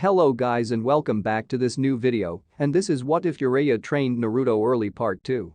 Hello guys and welcome back to this new video, and this is what if Jiraiya trained Naruto early part 2.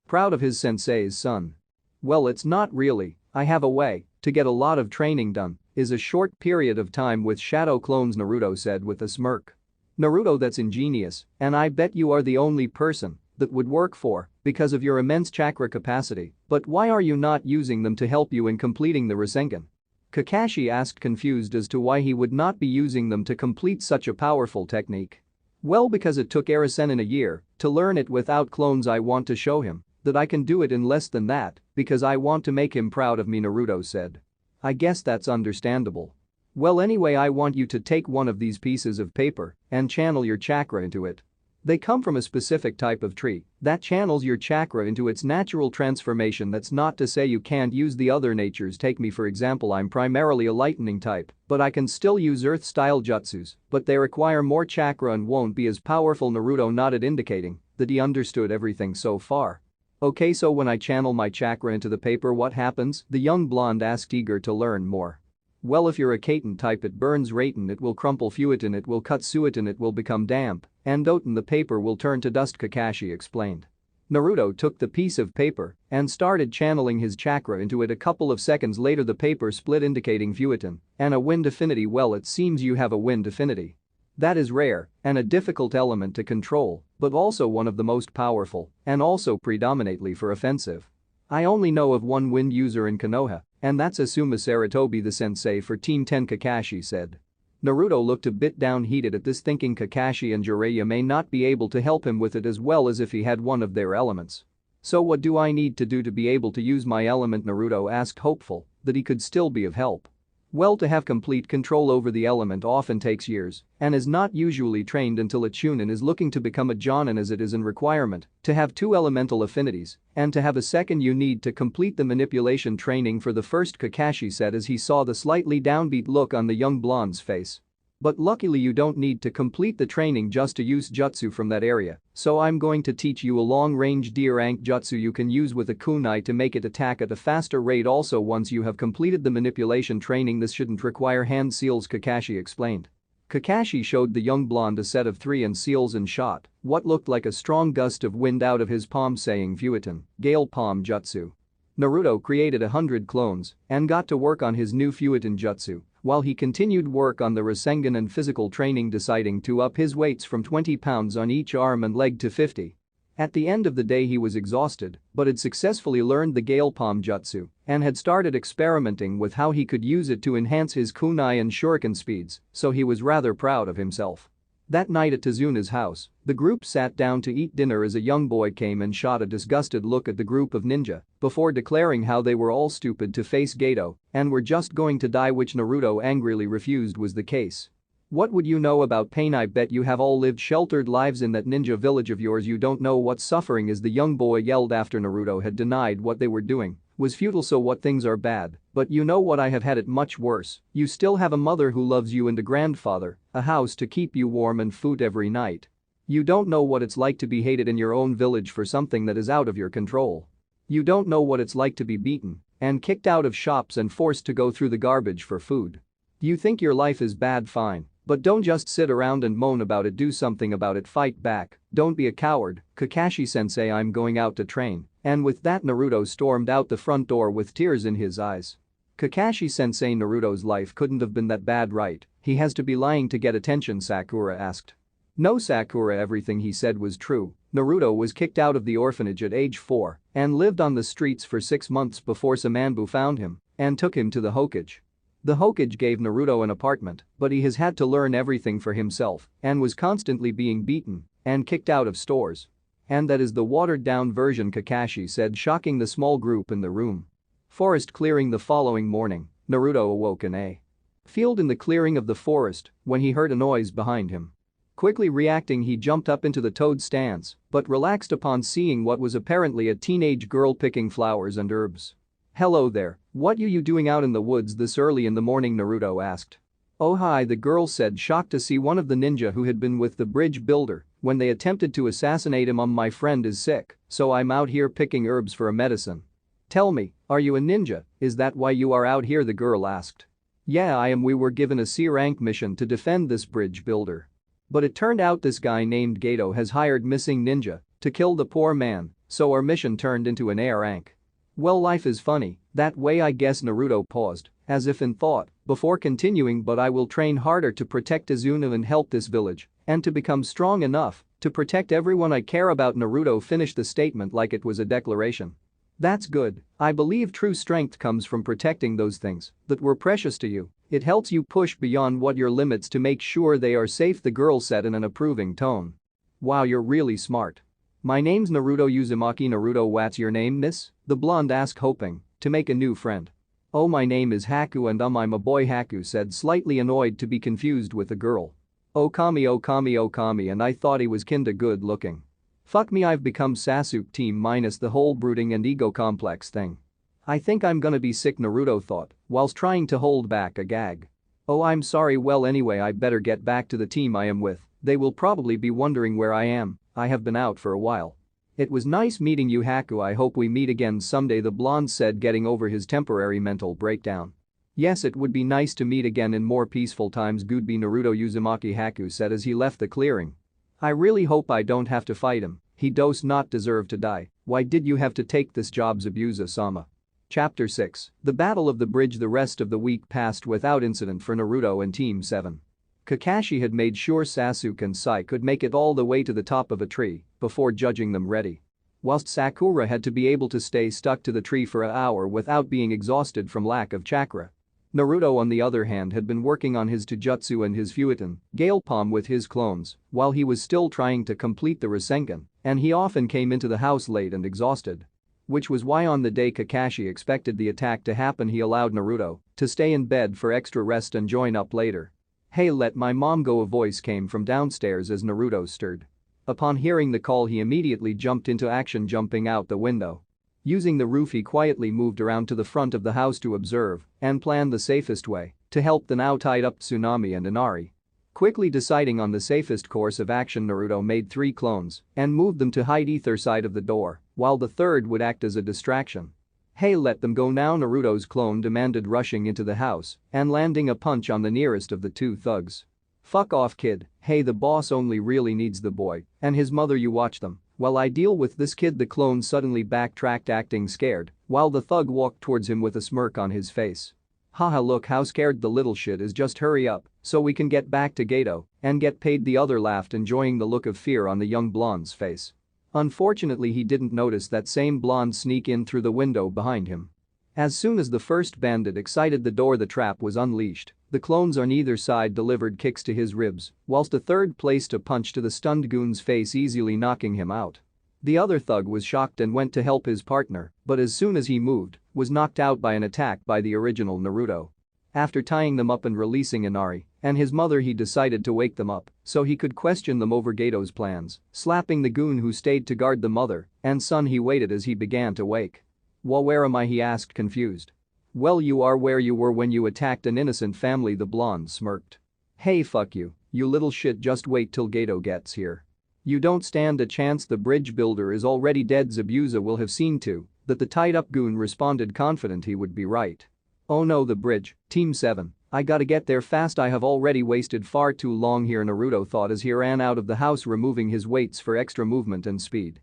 Proud of his sensei's son. Well, it's not really. I have a way to get a lot of training done is a short period of time with shadow clones, Naruto said with a smirk. Naruto, that's ingenious, and I bet you are the only person that would work for because of your immense chakra capacity, but why are you not using them to help you in completing the Rasengan? Kakashi asked, confused as to why he would not be using them to complete such a powerful technique. Well, because it took Arasennin a year to learn it without clones. I want to show him that I can do it in less than that because I want to make him proud of me, Naruto said. I guess that's understandable. Well, anyway, I want you to take one of these pieces of paper and channel your chakra into it. They come from a specific type of tree that channels your chakra into its natural transformation. That's not to say you can't use the other natures. Take me for example, I'm primarily a lightning type, but I can still use earth-style jutsus, but they require more chakra and won't be as powerful. Naruto nodded, indicating that he understood everything so far. Okay, so when I channel my chakra into the paper, what happens? The young blonde asked, eager to learn more. Well, if you're a Kaiten type, it burns Raiten, it will crumple Fuetin, it will cut Suitin, it will become damp, and Doten, the paper will turn to dust, Kakashi explained. Naruto took the piece of paper and started channeling his chakra into it. A couple of seconds later the paper split, indicating Fuetin and a wind affinity. Well, it seems you have a wind affinity. That is rare and a difficult element to control, but also one of the most powerful and also predominantly for offensive. I only know of one wind user in Konoha, and that's Asuma Saratobi, the sensei for Team 10, Kakashi said. Naruto looked a bit downheated at this, thinking Kakashi and Jiraiya may not be able to help him with it as well as if he had one of their elements. So what do I need to do to be able to use my element? Naruto asked, hopeful that he could still be of help. Well, to have complete control over the element often takes years and is not usually trained until a Chunin is looking to become a Jonin, as it is a requirement to have two elemental affinities, and to have a second you need to complete the manipulation training for the first, Kakashi said as he saw the slightly downbeat look on the young blonde's face. But luckily you don't need to complete the training just to use jutsu from that area, so I'm going to teach you a long-range D-rank jutsu you can use with a kunai to make it attack at a faster rate. Also, once you have completed the manipulation training, this shouldn't require hand seals, Kakashi explained. Kakashi showed the young blonde a set of 3 hand seals and shot what looked like a strong gust of wind out of his palm, saying Fuetin, Gale Palm Jutsu. Naruto created 100 clones and got to work on his new Fuetin Jutsu while he continued work on the Rasengan and physical training, deciding to up his weights from 20 pounds on each arm and leg to 50. At the end of the day he was exhausted but had successfully learned the Gale Palm Jutsu and had started experimenting with how he could use it to enhance his kunai and shuriken speeds, so he was rather proud of himself. That night at Tazuna's house, the group sat down to eat dinner as a young boy came and shot a disgusted look at the group of ninja before declaring how they were all stupid to face Geto and were just going to die, which Naruto angrily refused was the case. What would you know about pain? I bet you have all lived sheltered lives in that ninja village of yours. You don't know what suffering is, the young boy yelled after Naruto had denied what they were doing was futile. So what, things are bad, but you know what, I have had it much worse. You still have a mother who loves you and a grandfather, a house to keep you warm and food every night. You don't know what it's like to be hated in your own village for something that is out of your control. You don't know what it's like to be beaten and kicked out of shops and forced to go through the garbage for food. You think your life is bad? Fine, but don't just sit around and moan about it, do something about it, fight back, don't be a coward. Kakashi-sensei, I'm going out to train. And with that Naruto stormed out the front door with tears in his eyes. Kakashi-sensei, Naruto's life couldn't have been that bad, right? He has to be lying to get attention, Sakura asked. No, Sakura, everything he said was true. Naruto was kicked out of the orphanage at age 4 and lived on the streets for 6 months before Samanbu found him and took him to the Hokage. The Hokage gave Naruto an apartment, but he has had to learn everything for himself and was constantly being beaten and kicked out of stores. And that is the watered-down version, Kakashi said, shocking the small group in the room. Forest clearing. The following morning, Naruto awoke in a field in the clearing of the forest when he heard a noise behind him. Quickly reacting, he jumped up into the toad stance but relaxed upon seeing what was apparently a teenage girl picking flowers and herbs. Hello there, what you doing out in the woods this early in the morning? Naruto asked. Oh hi, the girl said, shocked to see one of the ninja who had been with the bridge builder when they attempted to assassinate him. My friend is sick, so I'm out here picking herbs for a medicine. Tell me, are you a ninja? Is that why you are out here? The girl asked. Yeah, I am. We were given a C rank mission to defend this bridge builder. But it turned out this guy named Gato has hired missing ninja to kill the poor man, so our mission turned into an A rank. Well, life is funny that way, I guess. Naruto paused, as if in thought, before continuing. But I will train harder to protect Izuna and help this village, and to become strong enough to protect everyone I care about. Naruto finished the statement like it was a declaration. That's good. I believe true strength comes from protecting those things that were precious to you. It helps you push beyond what your limits to make sure they are safe, the girl said in an approving tone. Wow, you're really smart. My name's Naruto Uzumaki. Naruto, what's your name, miss? The blonde asked, hoping to make a new friend. Oh, my name is Haku and I'm a boy, Haku said, slightly annoyed to be confused with the girl. Okami, and I thought he was kinda good looking. Fuck me, I've become Sasuke team minus the whole brooding and ego complex thing. I think I'm gonna be sick, Naruto thought, whilst trying to hold back a gag. Oh, I'm sorry. Well, anyway, I better get back to the team I am with. They will probably be wondering where I am. I have been out for a while. It was nice meeting you, Haku. I hope we meet again someday, the blonde said, getting over his temporary mental breakdown. Yes, it would be nice to meet again in more peaceful times. Goodbye, Naruto Uzumaki, Haku said as he left the clearing. I really hope I don't have to fight him. He does not deserve to die. Why did you have to take this job, Zabuza-sama? Chapter 6. The Battle of the Bridge. The rest of the week passed without incident for Naruto and Team 7. Kakashi had made sure Sasuke and Sai could make it all the way to the top of a tree before judging them ready. Whilst Sakura had to be able to stay stuck to the tree for an hour without being exhausted from lack of chakra. Naruto, on the other hand, had been working on his Taijutsu and his Fuiten, Gale Palm with his clones, while he was still trying to complete the Rasengan, and he often came into the house late and exhausted. Which was why on the day Kakashi expected the attack to happen, he allowed Naruto to stay in bed for extra rest and join up later. Hey, let my mom go, a voice came from downstairs as Naruto stirred. Upon hearing the call, he immediately jumped into action, jumping out the window. Using the roof, he quietly moved around to the front of the house to observe and plan the safest way to help the now tied up Tsunami and Inari. Quickly deciding on the safest course of action, Naruto made 3 clones and moved them to hide either side of the door, while the third would act as a distraction. Hey, let them go now, Naruto's clone demanded, rushing into the house and landing a punch on the nearest of the 2 thugs. Fuck off, kid. Hey, the boss only really needs the boy and his mother, you watch them while I deal with this kid. The clone suddenly backtracked, acting scared, while the thug walked towards him with a smirk on his face. Haha, look how scared the little shit is, just hurry up so we can get back to Gato and get paid. The other laughed, enjoying the look of fear on the young blonde's face. Unfortunately, he didn't notice that same blonde sneak in through the window behind him. As soon as the first bandit exited the door, the trap was unleashed. The clones on either side delivered kicks to his ribs, whilst a third placed a punch to the stunned goon's face, easily knocking him out. The other thug was shocked and went to help his partner, but as soon as he moved, was knocked out by an attack by the original Naruto. After tying them up and releasing Inari and his mother, he decided to wake them up so he could question them over Gato's plans, slapping the goon who stayed to guard the mother and son. He waited as he began to wake. Well, where am I? He asked, confused. Well, you are where you were when you attacked an innocent family, the blonde smirked. Hey, fuck you, you little shit, just wait till Gato gets here. You don't stand a chance, the bridge builder is already dead. Zabuza will have seen to that the tied-up goon responded, confident he would be right. Oh no, the bridge, Team 7, I gotta get there fast, I have already wasted far too long here, Naruto thought as he ran out of the house, removing his weights for extra movement and speed.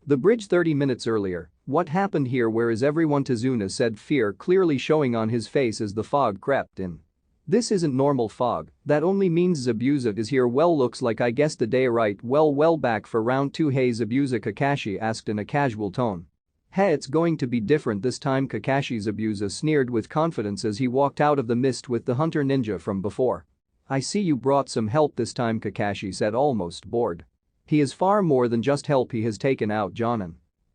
The bridge 30 minutes earlier. What happened here? Where is everyone? Tazuna said, fear clearly showing on his face as the fog crept in. This isn't normal fog, that only means Zabuza is here. Well, looks like I guessed the day right. Well, back for round 2. Hey, Zabuza, Kakashi asked in a casual tone. Hey, it's going to be different this time, Kakashi, Zabuza sneered with confidence as he walked out of the mist with the hunter ninja from before. I see you brought some help this time, Kakashi said, almost bored. He is far more than just help, he has taken out Jonin.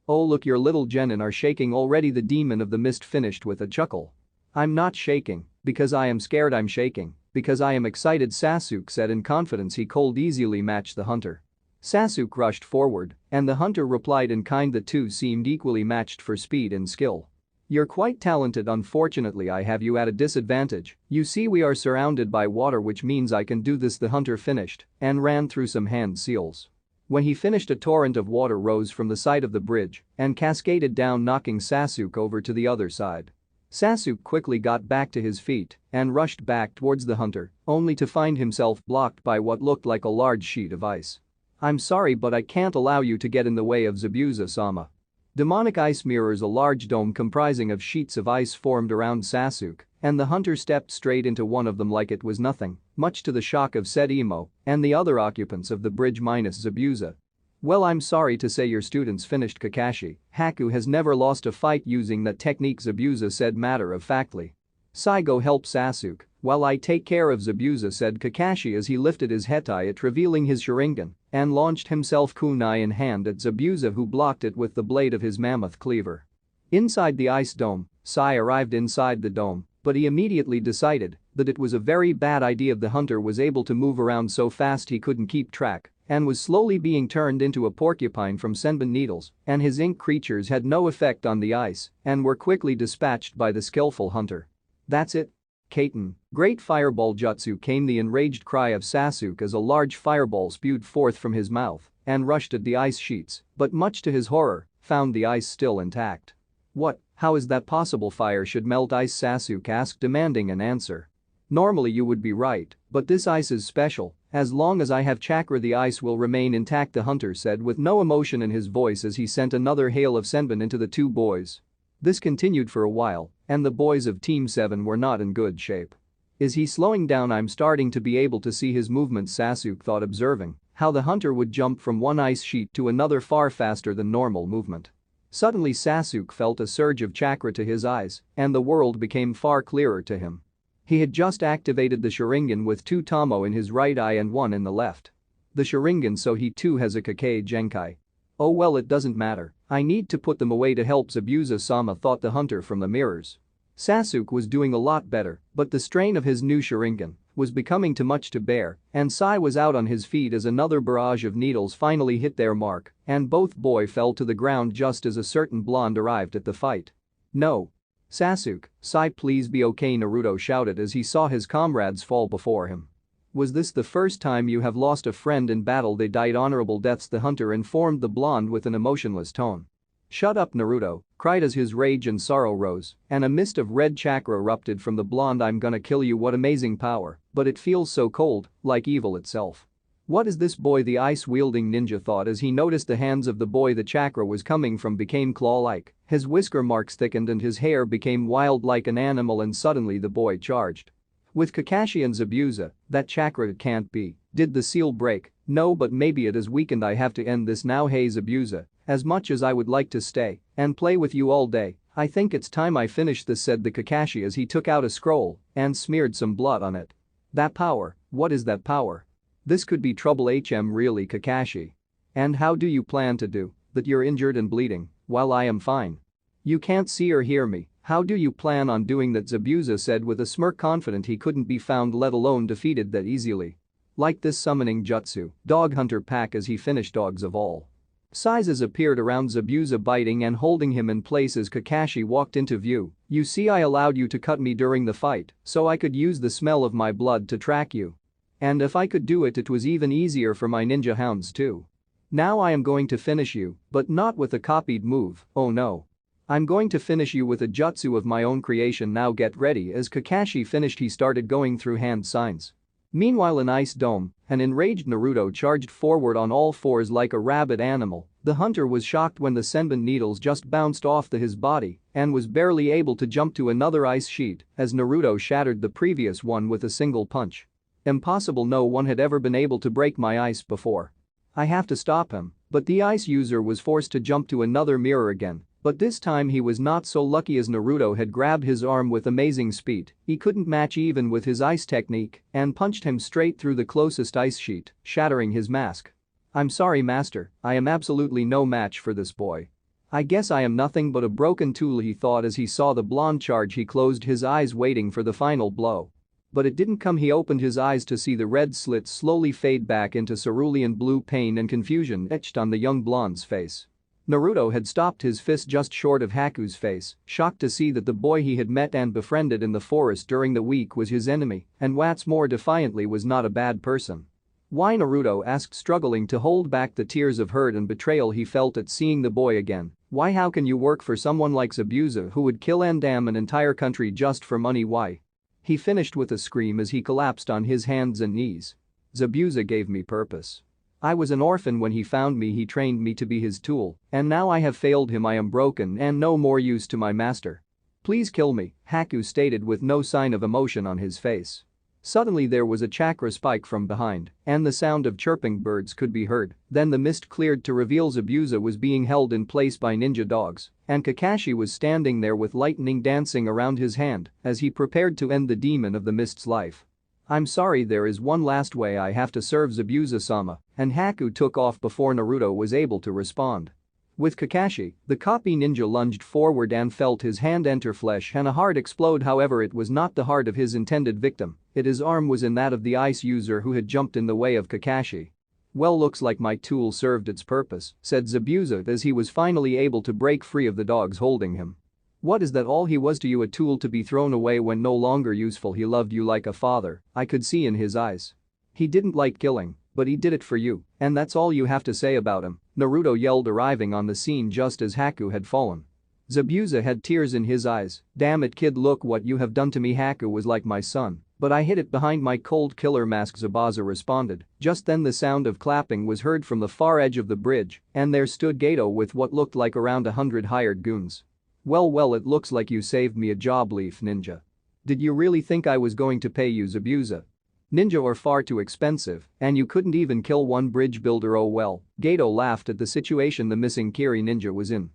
Oh look, your little genin are shaking already, the demon of the mist finished with a chuckle. I'm not shaking because I am scared, I'm shaking because I am excited, Sasuke said in confidence. He could easily match the hunter. Sasuke rushed forward and the hunter replied in kind. The two seemed equally matched for speed and skill. You're quite talented, unfortunately I have you at a disadvantage. You see, we are surrounded by water, which means I can do this, the hunter finished and ran through some hand seals. When he finished, a torrent of water rose from the side of the bridge and cascaded down, knocking Sasuke over to the other side. Sasuke quickly got back to his feet and rushed back towards the hunter, only to find himself blocked by what looked like a large sheet of ice. "I'm sorry, but I can't allow you to get in the way of Zabuza-sama." Demonic ice mirrors, a large dome comprising of sheets of ice, formed around Sasuke, and the hunter stepped straight into one of them like it was nothing, much to the shock of said Imo and the other occupants of the bridge minus Zabuza. "Well, I'm sorry to say your students finished, Kakashi. Haku has never lost a fight using that technique," Zabuza said matter-of-factly. "Saigo, help Sasuke while I take care of Zabuza," said Kakashi as he lifted his Hetaiat, revealing his Sharingan, and launched himself kunai in hand at Zabuza, who blocked it with the blade of his mammoth cleaver. Inside the ice dome, Sai arrived inside the dome, but he immediately decided that it was a very bad idea. The hunter was able to move around so fast he couldn't keep track and was slowly being turned into a porcupine from Senbon needles, and his ink creatures had no effect on the ice and were quickly dispatched by the skillful hunter. "That's it, Kaiten, great fireball jutsu," came the enraged cry of Sasuke as a large fireball spewed forth from his mouth and rushed at the ice sheets, but much to his horror, found the ice still intact. "What? How is that possible? Fire should melt ice," Sasuke asked, demanding an answer. "Normally you would be right, but this ice is special. As long as I have chakra, the ice will remain intact," the hunter said with no emotion in his voice as he sent another hail of senbon into the two boys. This continued for a while, and the boys of Team 7 were not in good shape. "Is he slowing down? I'm starting to be able to see his movements," Sasuke thought, observing how the hunter would jump from one ice sheet to another far faster than normal movement. Suddenly Sasuke felt a surge of chakra to his eyes, and the world became far clearer to him. He had just activated the Sharingan with 2 Tomo in his right eye and 1 in the left. The Sharingan, so he too has a Kakei Genkai. "Oh well, it doesn't matter, I need to put them away to help Zabuza-sama," thought the hunter from the mirrors. Sasuke was doing a lot better, but the strain of his new Sharingan was becoming too much to bear, and Sai was out on his feet as another barrage of needles finally hit their mark, and both boys fell to the ground just as a certain blonde arrived at the fight. "No. Sasuke, Sai, please be okay," Naruto shouted as he saw his comrades fall before him. "Was this the first time you have lost a friend in battle? They died honorable deaths," the hunter informed the blonde with an emotionless tone. "Shut up, Naruto," cried as his rage and sorrow rose, and a mist of red chakra erupted from the blonde. "I'm gonna kill you, what amazing power, but it feels so cold, like evil itself." "What is this boy?" the ice-wielding ninja thought as he noticed the hands of the boy the chakra was coming from became claw-like, his whisker marks thickened and his hair became wild like an animal, and suddenly the boy charged. "With Kakashi and Zabuza, that chakra, it can't be. Did the seal break? No, but maybe it is weakened. I have to end this now. Hey Zabuza, as much as I would like to stay and play with you all day, I think it's time I finish this," said the Kakashi as he took out a scroll and smeared some blood on it. "That power, what is that power? This could be trouble. Really, Kakashi? And how do you plan to do that? You're injured and bleeding while I am fine. You can't see or hear me. How do you plan on doing that?" Zabuza said with a smirk, confident he couldn't be found, let alone defeated, that easily. "Like this summoning jutsu, Dog Hunter Pack," as he finished dogs of all sizes appeared around Zabuza, biting and holding him in place as Kakashi walked into view. "You see, I allowed you to cut me during the fight so I could use the smell of my blood to track you. And if I could do it, it was even easier for my ninja hounds too. Now I am going to finish you, but not with a copied move, oh no. I'm going to finish you with a jutsu of my own creation. Now get ready." As Kakashi finished, he started going through hand signs. Meanwhile, in Ice Dome, an enraged Naruto charged forward on all fours like a rabid animal. The hunter was shocked when the senbon needles just bounced off his body and was barely able to jump to another ice sheet as Naruto shattered the previous one with a single punch. "Impossible, no one had ever been able to break my ice before. I have to stop him." But the ice user was forced to jump to another mirror again. But this time he was not so lucky as Naruto had grabbed his arm with amazing speed. He couldn't match even with his ice technique and punched him straight through the closest ice sheet, shattering his mask. "I'm sorry, master, I am absolutely no match for this boy. I guess I am nothing but a broken tool," he thought as he saw the blonde charge. He closed his eyes waiting for the final blow. But it didn't come. He opened his eyes to see the red slits slowly fade back into cerulean blue. Pain and confusion etched on the young blonde's face. Naruto had stopped his fist just short of Haku's face, shocked to see that the boy he had met and befriended in the forest during the week was his enemy, and what's more, defiantly, was not a bad person. Why, Naruto asked, struggling to hold back the tears of hurt and betrayal he felt at seeing the boy again. Why, how can you work for someone like Zabuza who would kill and damn an entire country just for money? Why? He finished with a scream as he collapsed on his hands and knees. Zabuza gave me purpose. I was an orphan when he found me. He trained me to be his tool, and now I have failed him. I am broken and no more use to my master. Please kill me, Haku stated with no sign of emotion on his face. Suddenly there was a chakra spike from behind, and the sound of chirping birds could be heard. Then the mist cleared to reveal Zabuza was being held in place by ninja dogs, and Kakashi was standing there with lightning dancing around his hand as he prepared to end the demon of the mist's life. I'm sorry, there is one last way I have to serve Zabuza-sama, and Haku took off before Naruto was able to respond. With Kakashi, the copy ninja lunged forward and felt his hand enter flesh and a heart explode. However, it was not the heart of his intended victim, his arm was in that of the ice user who had jumped in the way of Kakashi. Well, looks like my tool served its purpose, said Zabuza as he was finally able to break free of the dogs holding him. What, is that all he was to you, a tool to be thrown away when no longer useful? He loved you like a father, I could see in his eyes. He didn't like killing, but he did it for you, and that's all you have to say about him, Naruto yelled, arriving on the scene just as Haku had fallen. Zabuza had tears in his eyes. Damn it, kid, look what you have done to me. Haku was like my son, but I hid it behind my cold killer mask, Zabuza responded. Just then the sound of clapping was heard from the far edge of the bridge, and there stood Gato with what looked like around 100 hired goons. Well, it looks like you saved me a job, Leaf Ninja. Did you really think I was going to pay you, Zabuza? Ninja are far too expensive, and you couldn't even kill one bridge builder. Oh well, Gato laughed at the situation the missing Kiri ninja was in.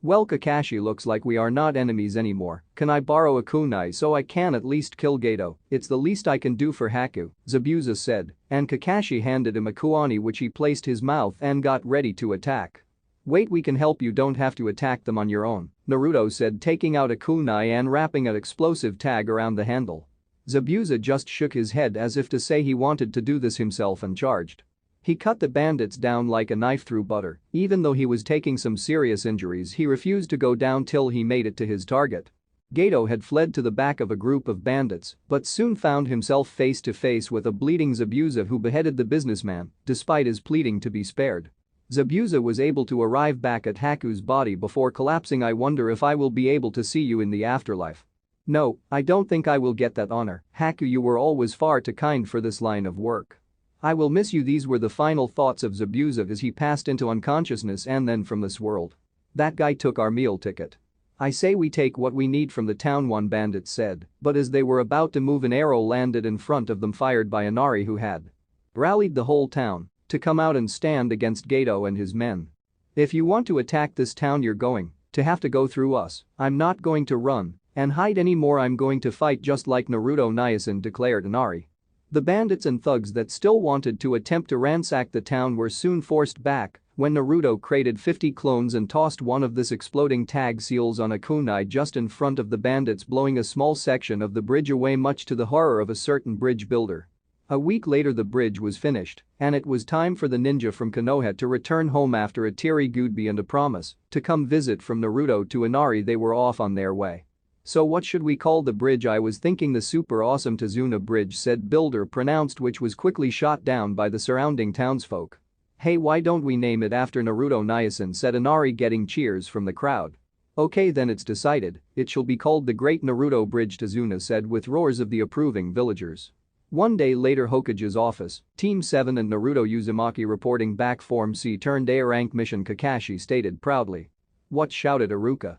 Well, Kakashi, looks like we are not enemies anymore. Can I borrow a kunai so I can at least kill Gato? It's the least I can do for Haku, Zabuza said, and Kakashi handed him a kuani which he placed his mouth and got ready to attack. Wait, we can help you, don't have to attack them on your own, Naruto said, taking out a kunai and wrapping an explosive tag around the handle. Zabuza just shook his head as if to say he wanted to do this himself and charged. He cut the bandits down like a knife through butter. Even though he was taking some serious injuries, he refused to go down till he made it to his target. Gato had fled to the back of a group of bandits but soon found himself face to face with a bleeding Zabuza who beheaded the businessman despite his pleading to be spared. Zabuza was able to arrive back at Haku's body before collapsing. I wonder if I will be able to see you in the afterlife. No, I don't think I will get that honor. Haku, you were always far too kind for this line of work. I will miss you. These were the final thoughts of Zabuza as he passed into unconsciousness and then from this world. That guy took our meal ticket. I say we take what we need from the town, one bandit said, but as they were about to move, an arrow landed in front of them, fired by Inari, who had rallied the whole town to come out and stand against Gato and his men. If you want to attack this town, you're going to have to go through us. I'm not going to run and hide anymore. I'm going to fight just like Naruto Niasen, declared Inari. The bandits and thugs that still wanted to attempt to ransack the town were soon forced back when Naruto created 50 clones and tossed one of this exploding tag seals on a kunai just in front of the bandits, blowing a small section of the bridge away, much to the horror of a certain bridge builder. A week later the bridge was finished, and it was time for the ninja from Konoha to return home after a teary goodbye and a promise to come visit from Naruto to Inari. They were off on their way. So what should we call the bridge? I was thinking the super awesome Tazuna Bridge, said Builder, pronounced, which was quickly shot down by the surrounding townsfolk. Hey, why don't we name it after Naruto Niasen, said Inari, getting cheers from the crowd. Okay, then it's decided, it shall be called the Great Naruto Bridge, Tazuna said with roars of the approving villagers. One day later, Hokage's office, Team 7 and Naruto Uzumaki reporting back. Form C turned A rank mission, Kakashi stated proudly. What, shouted Iruka.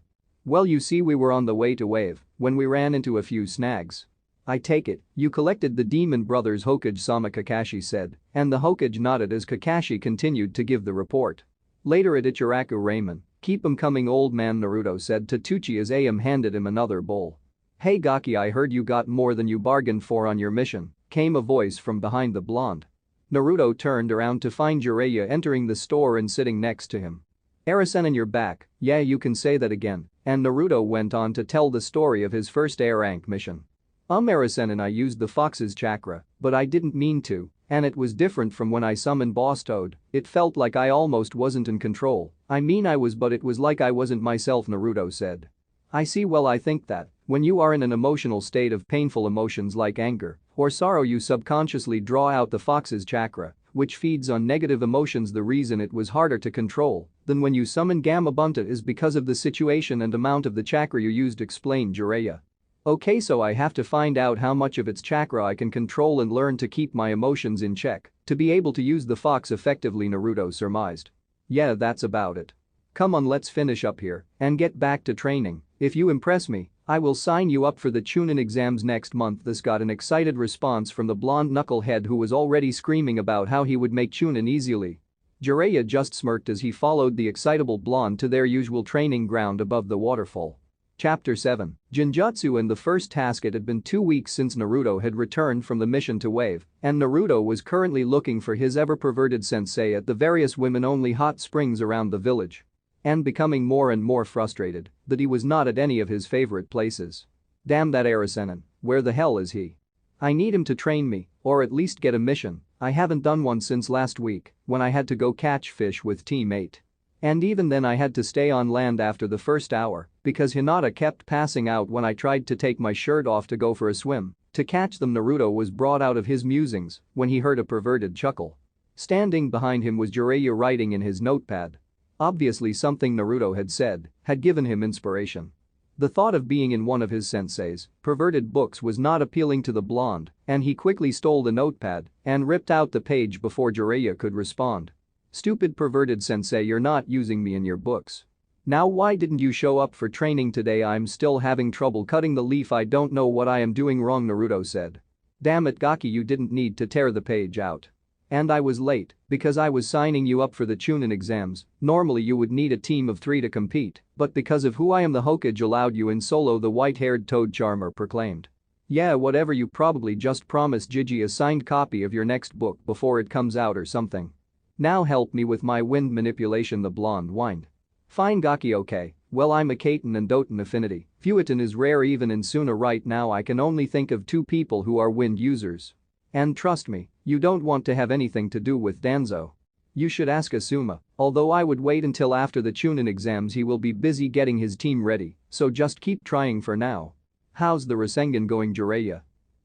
Well, you see, we were on the way to Wave when we ran into a few snags. I take it, you collected the Demon Brothers, Hokage-sama, Kakashi said, and the Hokage nodded as Kakashi continued to give the report. Later at Ichiraku Ramen, keep 'em coming, old man, Naruto said to Tsuchi as Am handed him another bowl. Hey Gaki, I heard you got more than you bargained for on your mission, came a voice from behind the blonde. Naruto turned around to find Jiraiya entering the store and sitting next to him. Arasen, and you're back, yeah, you can say that again, and Naruto went on to tell the story of his first A rank mission. Arasen and I used the fox's chakra, but I didn't mean to, and it was different from when I summoned Boss Toad. It felt like I almost wasn't in control. I mean I was, but it was like I wasn't myself, Naruto said. I see. Well, I think that when you are in an emotional state of painful emotions like anger or sorrow, you subconsciously draw out the fox's chakra, which feeds on negative emotions. The reason it was harder to control than when you summon Gamabunta is because of the situation and amount of the chakra you used, explained Jiraiya. Okay, so I have to find out how much of its chakra I can control and learn to keep my emotions in check to be able to use the fox effectively, Naruto surmised. Yeah, that's about it. Come on, let's finish up here and get back to training. If you impress me, I will sign you up for the Chunin exams next month. This got an excited response from the blonde knucklehead who was already screaming about how he would make Chunin easily. Jiraiya just smirked as he followed the excitable blonde to their usual training ground above the waterfall. Chapter 7. Genjutsu. And the first task. It had been 2 weeks since Naruto had returned from the mission to Wave, and Naruto was currently looking for his ever-perverted sensei at the various women-only hot springs around the village. And becoming more and more frustrated that he was not at any of his favorite places. Damn that Arasenin, where the hell is he? I need him to train me, or at least get a mission. I haven't done one since last week, when I had to go catch fish with Team 8. And even then I had to stay on land after the first hour because Hinata kept passing out when I tried to take my shirt off to go for a swim. To catch them, Naruto was brought out of his musings when he heard a perverted chuckle. Standing behind him was Jiraiya writing in his notepad. Obviously something Naruto had said had given him inspiration. The thought of being in one of his sensei's perverted books was not appealing to the blonde, and he quickly stole the notepad and ripped out the page before Jiraiya could respond. Stupid perverted sensei, you're not using me in your books. Now why didn't you show up for training today? I'm still having trouble cutting the leaf. I don't know what I am doing wrong, Naruto said. Damn it, Gaki, you didn't need to tear the page out. And I was late because I was signing you up for the Chunin exams. Normally you would need a team of 3 to compete, but because of who I am, the Hokage allowed you in solo, the white-haired toad charmer proclaimed. Yeah, whatever, you probably just promised Gigi a signed copy of your next book before it comes out or something. Now help me with my wind manipulation, the blonde whined. Fine Gaki, okay, well I'm a Kaiten and Doton affinity. Fueton is rare even in Suna. Right now I can only think of 2 people who are wind users. And trust me, you don't want to have anything to do with Danzo. You should ask Asuma, although I would wait until after the Chunin exams. He will be busy getting his team ready, so just keep trying for now. How's the Rasengan going? Jiraiya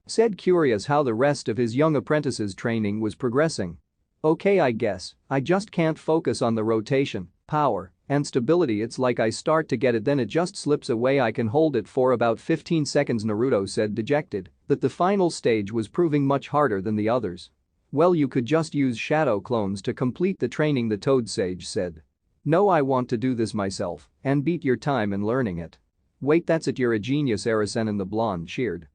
said, curious how the rest of his young apprentice's training was progressing. Okay, I guess I just can't focus on the rotation, power, and stability. It's like I start to get it, then it just slips away. I can hold it for about 15 seconds, Naruto said, dejected that the final stage was proving much harder than the others. Well, you could just use shadow clones to complete the training, the Toad Sage said. No, I want to do this myself and beat your time in learning it. Wait, that's it, you're a genius, Arasenin, the blonde cheered.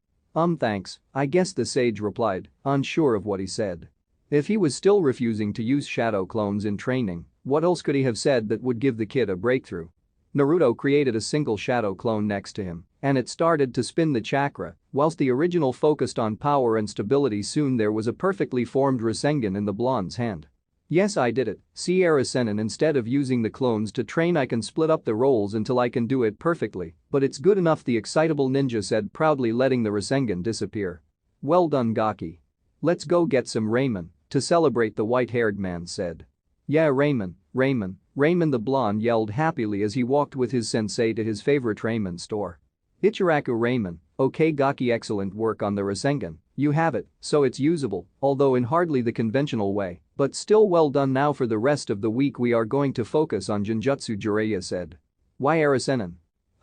Thanks, I guess, the sage replied, unsure of what he said. If he was still refusing to use shadow clones in training, what else could he have said that would give the kid a breakthrough? Naruto created a single shadow clone next to him, and it started to spin the chakra, whilst the original focused on power and stability. Soon there was a perfectly formed Rasengan in the blonde's hand. Yes, I did it, see Arasenin, instead of using the clones to train I can split up the roles until I can do it perfectly, but it's good enough, the excitable ninja said, proudly letting the Rasengan disappear. Well done, Gaki. Let's go get some ramen to celebrate, the white-haired man said. Yeah, ramen, the blonde yelled happily as he walked with his sensei to his favorite ramen store. Ichiraku ramen, okay Gaki, excellent work on the Rasengan, you have it, so it's usable, although in hardly the conventional way, but still well done. Now for the rest of the week we are going to focus on Genjutsu, Jiraiya said. Why Arasenin?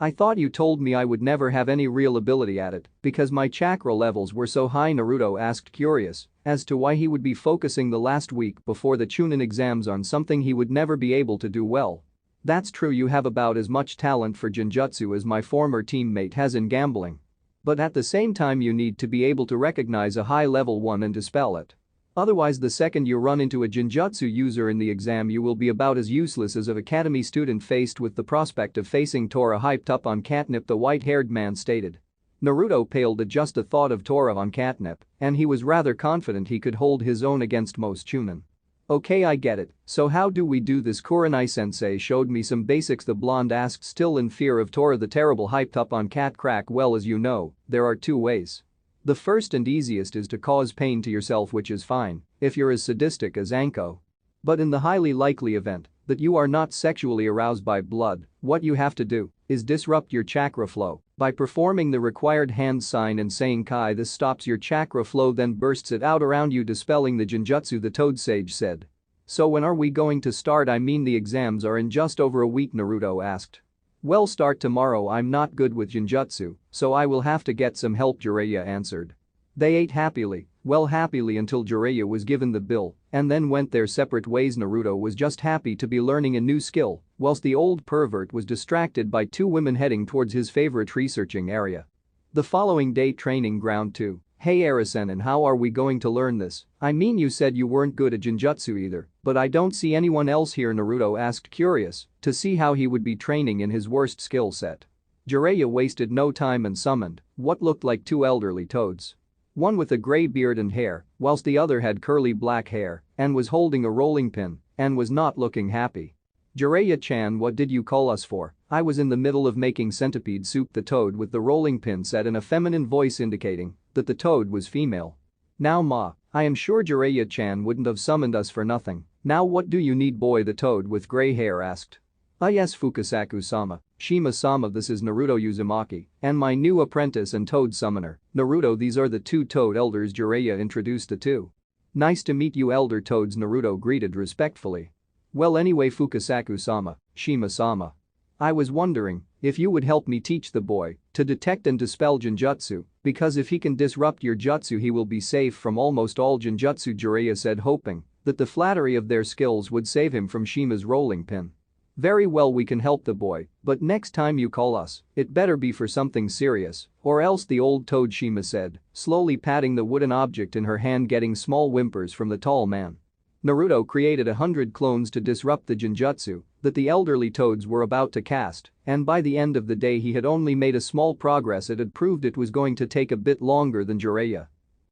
I thought you told me I would never have any real ability at it because my chakra levels were so high, Naruto asked, curious as to why he would be focusing the last week before the Chunin exams on something he would never be able to do well. That's true, you have about as much talent for Genjutsu as my former teammate has in gambling. But at the same time you need to be able to recognize a high level one and dispel it. Otherwise, the second you run into a Genjutsu user in the exam you will be about as useless as an academy student faced with the prospect of facing Tora hyped up on catnip, the white-haired man stated. Naruto paled at just the thought of Tora on catnip, and he was rather confident he could hold his own against most Chunin. Okay, I get it, so how do we do this? Kurenai-sensei showed me some basics, the blonde asked, still in fear of Tora the terrible hyped up on cat crack. Well, as you know, there are 2 ways. The first and easiest is to cause pain to yourself, which is fine if you're as sadistic as Anko. But in the highly likely event that you are not sexually aroused by blood, what you have to do is disrupt your chakra flow by performing the required hand sign and saying Kai. This stops your chakra flow, then bursts it out around you, dispelling the genjutsu, the toad sage said. So when are we going to start? I mean, the exams are in just over a week, Naruto asked. Well, start tomorrow. I'm not good with genjutsu, so I will have to get some help, Jiraiya answered. They ate happily until Jiraiya was given the bill and then went their separate ways. Naruto was just happy to be learning a new skill, whilst the old pervert was distracted by two women heading towards his favorite researching area. The following day, training ground 2. Hey Arisen, and how are we going to learn this? I mean, you said you weren't good at genjutsu either, but I don't see anyone else here, Naruto asked, curious to see how he would be training in his worst skill set. Jiraiya wasted no time and summoned what looked like two elderly toads. One with a grey beard and hair, whilst the other had curly black hair and was holding a rolling pin and was not looking happy. Jiraiya-chan, what did you call us for? I was in the middle of making centipede soup, the toad with the rolling pin said in a feminine voice, indicating that the toad was female. Now ma, I am sure Jiraiya-chan wouldn't have summoned us for nothing. Now what do you need, boy? The toad with grey hair asked. Ah yes, Fukasaku-sama, Shima-sama, this is Naruto Uzumaki and my new apprentice and toad summoner, Naruto. These are the two toad elders. Jiraiya introduced the two. Nice to meet you, elder toads, Naruto greeted respectfully. Well, anyway, Fukasaku-sama, Shima-sama, I was wondering if you would help me teach the boy to detect and dispel genjutsu, because if he can disrupt your jutsu he will be safe from almost all genjutsu, Jiraiya said, hoping that the flattery of their skills would save him from Shima's rolling pin. Very well, we can help the boy, but next time you call us, it better be for something serious, or else, the old toad, Shima said, slowly patting the wooden object in her hand, getting small whimpers from the tall man. Naruto created 100 clones to disrupt the genjutsu that the elderly toads were about to cast, and by the end of the day he had only made a small progress. It had proved it was going to take a bit longer than Jiraiya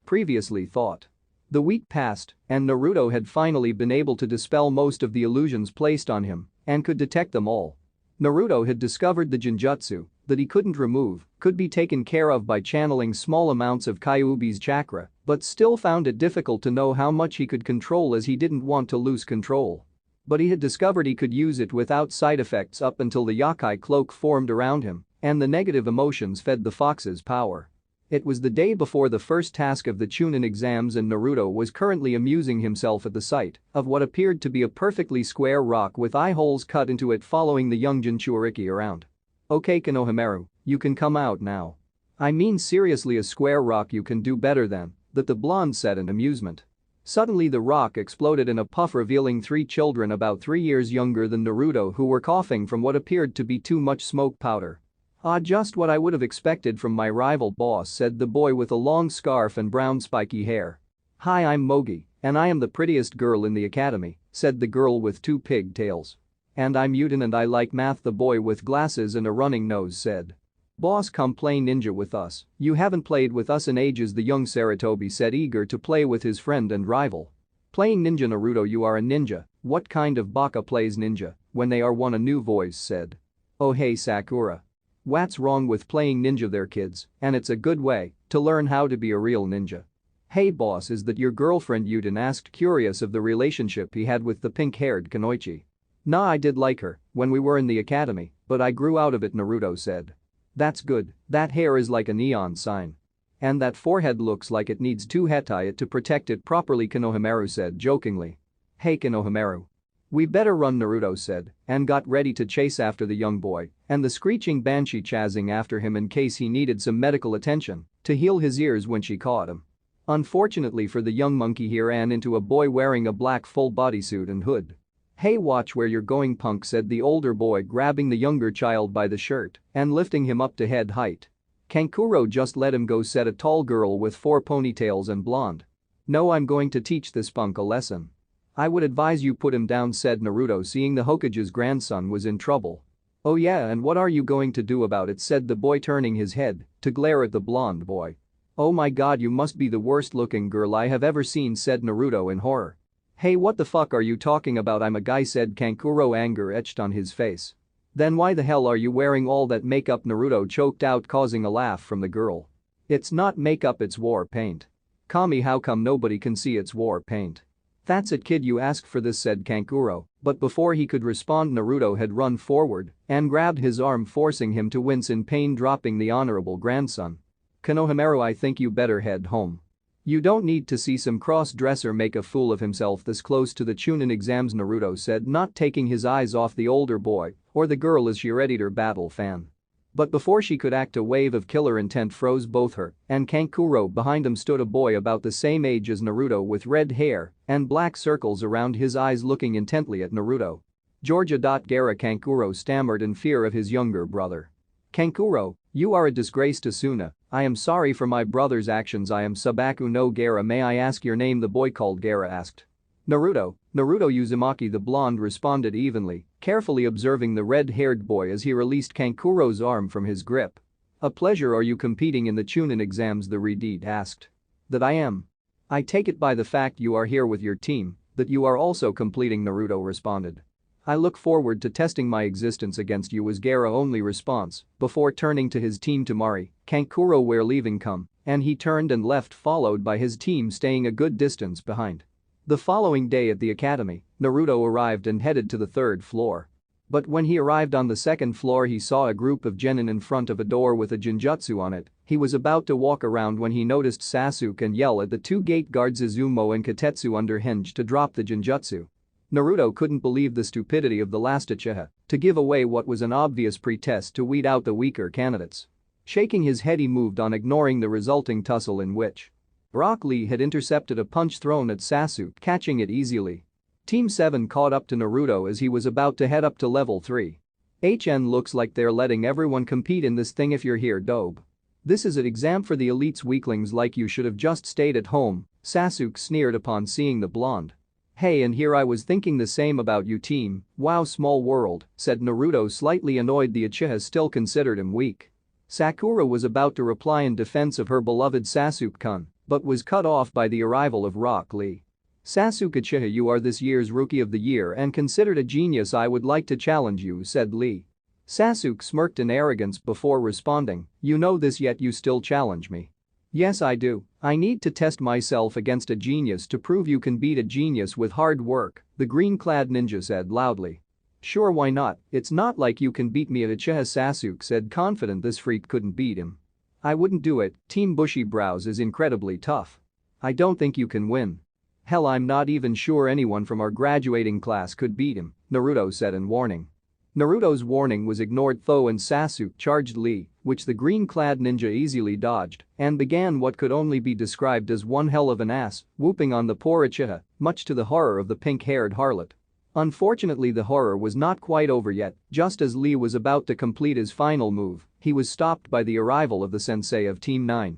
previously thought. The week passed, and Naruto had finally been able to dispel most of the illusions placed on him and could detect them all. Naruto had discovered the genjutsu that he couldn't remove could be taken care of by channeling small amounts of Kyuubi's chakra, but still found it difficult to know how much he could control, as he didn't want to lose control. But he had discovered he could use it without side effects up until the Yakai cloak formed around him and the negative emotions fed the fox's power. It was the day before the first task of the Chunin exams, and Naruto was currently amusing himself at the sight of what appeared to be a perfectly square rock with eye holes cut into it, following the young Jinchuriki around. Okay, Konohamaru, you can come out now. I mean, seriously, a square rock, you can do better than that, the blonde said in amusement. Suddenly the rock exploded in a puff, revealing 3 children about 3 years younger than Naruto who were coughing from what appeared to be too much smoke powder. Ah, just what I would have expected from my rival boss, said the boy with a long scarf and brown spiky hair. Hi, I'm Mogi, and I am the prettiest girl in the academy, said the girl with 2 pigtails. And I'm Yuden and I like math, the boy with glasses and a running nose said. Boss, come play ninja with us. You haven't played with us in ages, the young Saratobi said, eager to play with his friend and rival. Playing ninja, Naruto, you are a ninja. What kind of baka plays ninja when they are one, a new voice said. Oh hey Sakura. What's wrong with playing ninja there, kids, and it's a good way to learn how to be a real ninja. Hey boss, is that your girlfriend, Yuden asked, curious of the relationship he had with the pink-haired Kunoichi. Nah, I did like her when we were in the academy, but I grew out of it, Naruto said. That's good, that hair is like a neon sign. And that forehead looks like it needs 2 hetae to protect it properly, Konohamaru said jokingly. Hey Konohamaru. We better run, Naruto said, and got ready to chase after the young boy and the screeching banshee chasing after him in case he needed some medical attention to heal his ears when she caught him. Unfortunately for the young monkey, he ran into a boy wearing a black full bodysuit and hood. Hey, watch where you're going, punk, said the older boy, grabbing the younger child by the shirt and lifting him up to head height. Kankuro, just let him go, said a tall girl with 4 ponytails and blonde. No, I'm going to teach this punk a lesson. I would advise you put him down, said Naruto, seeing the Hokage's grandson was in trouble. Oh yeah, and what are you going to do about it, said the boy, turning his head to glare at the blonde boy. Oh my god, you must be the worst looking girl I have ever seen, said Naruto in horror. Hey, what the fuck are you talking about? I'm a guy, said Kankuro, anger etched on his face. Then why the hell are you wearing all that makeup? Naruto choked out, causing a laugh from the girl. It's not makeup, it's war paint. Kami, how come nobody can see it's war paint? That's it, kid, you asked for this, said Kankuro, But before he could respond, Naruto had run forward and grabbed his arm, forcing him to wince in pain, dropping the honorable grandson. Konohamaru, I think you better head home. You don't need to see some cross-dresser make a fool of himself this close to the Chunin exams, Naruto said, not taking his eyes off the older boy or the girl as she readied her battle fan. But before she could act, a wave of killer intent froze both her and Kankuro. Behind them stood a boy about the same age as Naruto with red hair and black circles around his eyes, looking intently at Naruto. Georgia. Gaara, Kankuro stammered in fear of his younger brother. Kankuro, you are a disgrace to Suna. I am sorry for my brother's actions. I am Subaku no Gaara. May I ask your name? The boy called Gaara asked. Naruto Uzumaki, the blonde responded evenly, carefully observing the red-haired boy as he released Kankuro's arm from his grip. A pleasure. Are you competing in the Chunin exams? The redhead asked. That I am. I take it by the fact you are here with your team that you are also completing, Naruto responded. I look forward to testing my existence against you, was Gaara's only response before turning to his team. Temari, Kankuro, we're leaving, come, and he turned and left, followed by his team staying a good distance behind. The following day at the academy, Naruto arrived and headed to the third floor. But when he arrived on the second floor, he saw a group of genin in front of a door with a genjutsu on it. He was about to walk around when he noticed Sasuke and yell at the two gate guards Izumo and Katetsu under Hinge to drop the genjutsu. Naruto couldn't believe the stupidity of the last Uchiha to give away what was an obvious pretest to weed out the weaker candidates. Shaking his head, he moved on, ignoring the resulting tussle in which Rock Lee had intercepted a punch thrown at Sasuke, catching it easily. Team 7 caught up to Naruto as he was about to head up to level 3. Looks like they're letting everyone compete in this thing. If you're here, dope. This is an exam for the elites, weaklings like you should have just stayed at home, Sasuke sneered upon seeing the blonde. Hey, and here I was thinking the same about you, team. Wow, small world, said Naruto, slightly annoyed the Uchiha still considered him weak. Sakura was about to reply in defense of her beloved Sasuke-kun, but was cut off by the arrival of Rock Lee. Sasuke Uchiha, you are this year's Rookie of the Year and considered a genius. I would like to challenge you, said Lee. Sasuke smirked in arrogance before responding, you know this yet you still challenge me. Yes, I do. I need to test myself against a genius to prove you can beat a genius with hard work, the green-clad ninja said loudly. Sure, why not? It's not like you can beat me at Uchiha, Sasuke said, confident this freak couldn't beat him. I wouldn't do it. Team Bushy Brows is incredibly tough. I don't think you can win. Hell, I'm not even sure anyone from our graduating class could beat him, Naruto said in warning. Naruto's warning was ignored though, and Sasuke charged Lee, which the green-clad ninja easily dodged and began what could only be described as one hell of an ass whooping on the poor Uchiha, much to the horror of the pink-haired harlot. Unfortunately, the horror was not quite over yet. Just as Lee was about to complete his final move, he was stopped by the arrival of the sensei of Team 9.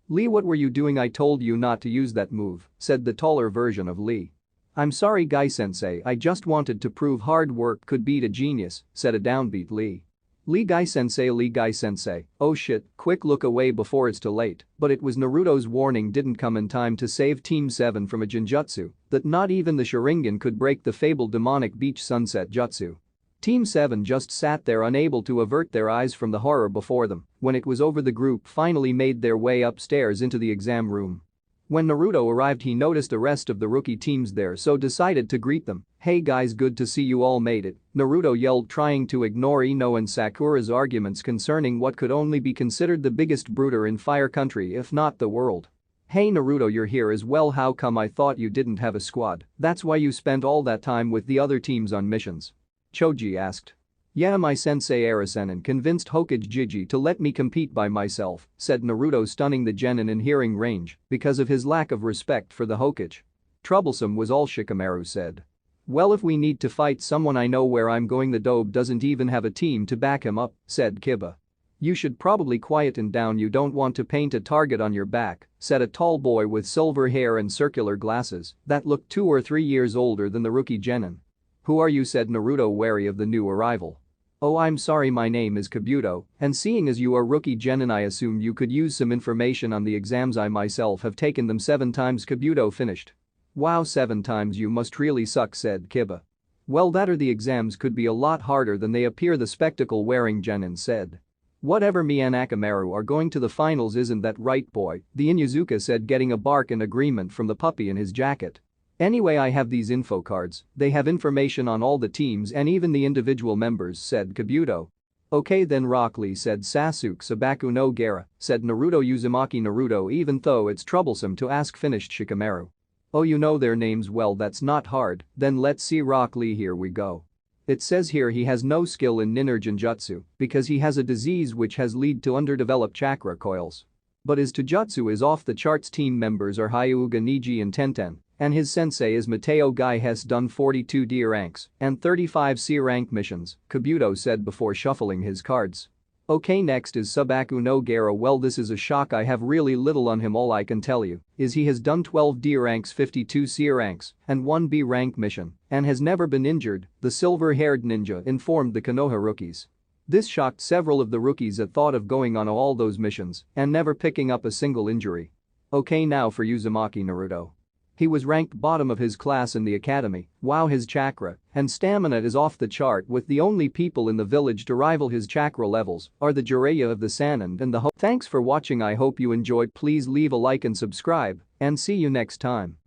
Lee, what were you doing? I told you not to use that move, said the taller version of Lee. I'm sorry, Guy-sensei, I just wanted to prove hard work could beat a genius, said a downbeat Lee. Lee Guy-sensei, oh shit, quick look away before it's too late. But it was Naruto's warning didn't come in time to save Team 7 from a genjutsu that not even the Sharingan could break, the fabled demonic beach sunset jutsu. Team 7 just sat there unable to avert their eyes from the horror before them. When it was over, the group finally made their way upstairs into the exam room. When Naruto arrived, he noticed the rest of the rookie teams there, so decided to greet them. Hey guys, good to see you all made it, Naruto yelled, trying to ignore Ino and Sakura's arguments concerning what could only be considered the biggest brooder in Fire Country if not the world. Hey Naruto, you're here as well, how come? I thought you didn't have a squad. That's why you spent all that time with the other teams on missions? Choji asked. Yeah, my sensei Arasenin convinced Hokage Jiji to let me compete by myself, said Naruto, stunning the genin in hearing range because of his lack of respect for the Hokage. Troublesome was all Shikamaru said. Well, if we need to fight someone, I know where I'm going. The dope doesn't even have a team to back him up, said Kiba. You should probably quieten down, you don't want to paint a target on your back, said a tall boy with silver hair and circular glasses that looked 2 or 3 years older than the rookie genin. Who are you? Said Naruto, wary of the new arrival. Oh, I'm sorry, my name is Kabuto, and seeing as you are rookie genin, I assumed you could use some information on the exams. I myself have taken them 7 times, Kabuto finished. Wow, 7 times, you must really suck, said Kiba. Well, that or the exams could be a lot harder than they appear, the spectacle-wearing genin said. Whatever, me and Akamaru are going to the finals, isn't that right, boy? The Inuzuka said, getting a bark in agreement from the puppy in his jacket. Anyway, I have these info cards, they have information on all the teams and even the individual members, said Kabuto. Okay then, Rock Lee, said Sasuke. Sabaku no Gaara, said Naruto. Uzumaki Naruto, even though it's troublesome to ask, finished Shikamaru. Oh, you know their names well, that's not hard, then let's see. Rock Lee, here we go. It says here he has no skill in Ninja Jutsu because he has a disease which has led to underdeveloped chakra coils. But his Taijutsu is off the charts. Team members are Hyuga, Neji and Tenten, and his sensei is Mateo Guy. Has done 42 D ranks and 35 C rank missions, Kabuto said before shuffling his cards. Okay, next is Subaku no Gaara. Well, this is a shock, I have really little on him. All I can tell you is he has done 12 D ranks, 52 C ranks, and 1 B rank mission, and has never been injured, the silver-haired ninja informed the Konoha rookies. This shocked several of the rookies at thought of going on all those missions and never picking up a single injury. Okay, now for Uzumaki Naruto. He was ranked bottom of his class in the academy. Wow, his chakra and stamina is off the chart, with the only people in the village to rival his chakra levels are the Jiraiya of the Sannin and the Thanks for watching, I hope you enjoyed. Please leave a like and subscribe, and see you next time.